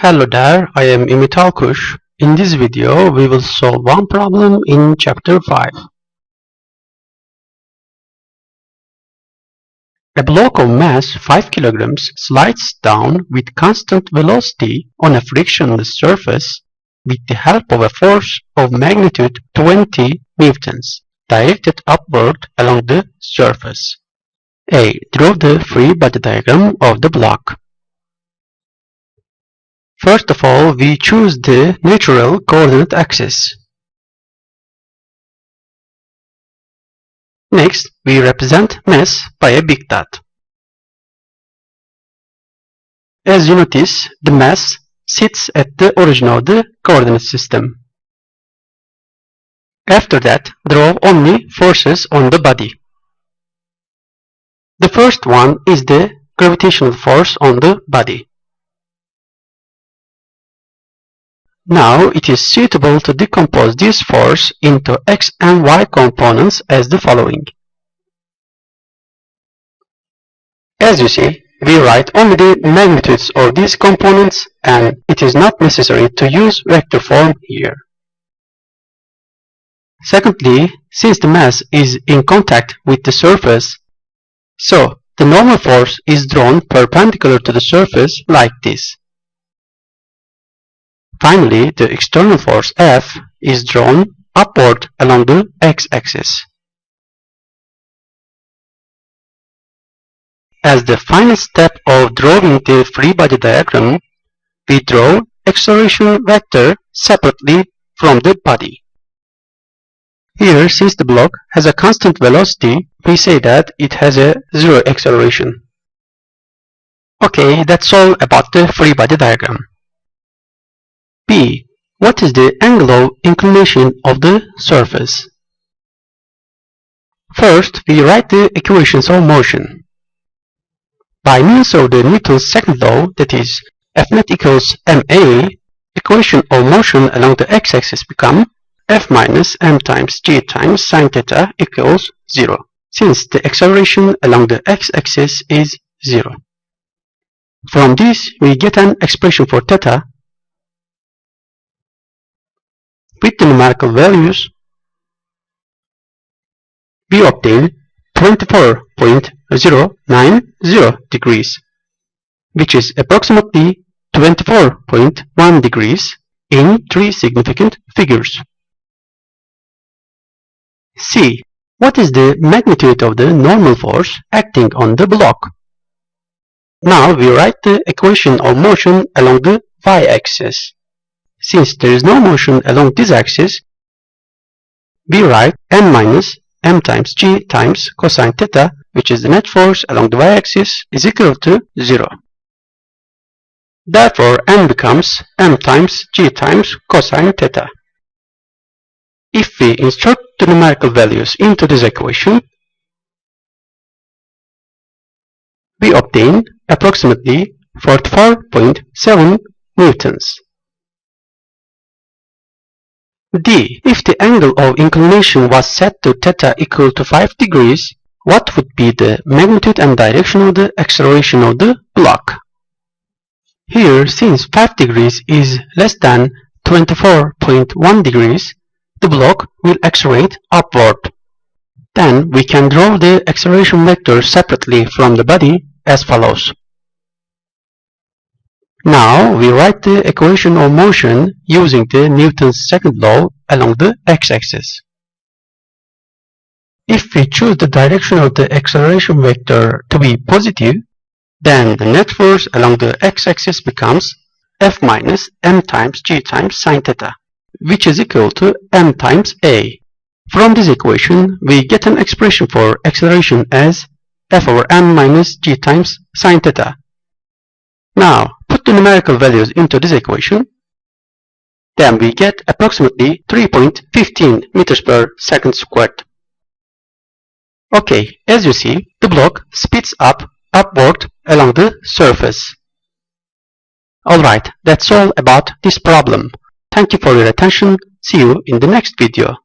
Hello there, I am Ümit Alkuş. In this video, we will solve one problem in Chapter 5. A block of mass 5 kilograms slides down with constant velocity on a frictionless surface with the help of a force of magnitude 20 newtons directed upward along the surface. A. Draw the free body diagram of the block. First of all, we choose the natural coordinate axis. Next, we represent mass by a big dot. As you notice, the mass sits at the origin of the coordinate system. After that, draw only forces on the body. The first one is the gravitational force on the body. Now it is suitable to decompose this force into x and y components as the following. As you see, we write only the magnitudes of these components and it is not necessary to use vector form here. Secondly, since the mass is in contact with the surface, so the normal force is drawn perpendicular to the surface like this. Finally, the external force F is drawn upward along the x-axis. As the final step of drawing the free body diagram, we draw acceleration vector separately from the body. Here, since the block has a constant velocity, we say that it has a zero acceleration. Okay, that's all about the free body diagram. B. What is the angle of inclination of the surface? First, we write the equations of motion. By means of the Newton's second law, that is, F net equals ma, equation of motion along the x-axis become F minus m times g times sine theta equals 0, since the acceleration along the x-axis is 0. From this, we get an expression for theta. With the numerical values, we obtain 24.090 degrees, which is approximately 24.1 degrees in three significant figures. C. What is the magnitude of the normal force acting on the block? Now we write the equation of motion along the y-axis. Since there is no motion along this axis, we write n minus m times g times cosine theta, which is the net force along the y-axis, is equal to 0. Therefore, n becomes m times g times cosine theta. If we insert the numerical values into this equation, we obtain approximately 44.7 newtons. D. If the angle of inclination was set to theta equal to 5 degrees, what would be the magnitude and direction of the acceleration of the block? Here, since 5 degrees is less than 24.1 degrees, the block will accelerate upward. Then we can draw the acceleration vector separately from the body as follows. Now we write the equation of motion using the Newton's second law along the x-axis. If we choose the direction of the acceleration vector to be positive, then the net force along the x-axis becomes F minus m times g times sine theta, which is equal to m times a. From this equation, we get an expression for acceleration as F over m minus g times sine theta. Now, put the numerical values into this equation, then we get approximately 3.15 meters per second squared. Okay, as you see, the block speeds up upward along the surface. Alright, that's all about this problem. Thank you for your attention. See you in the next video.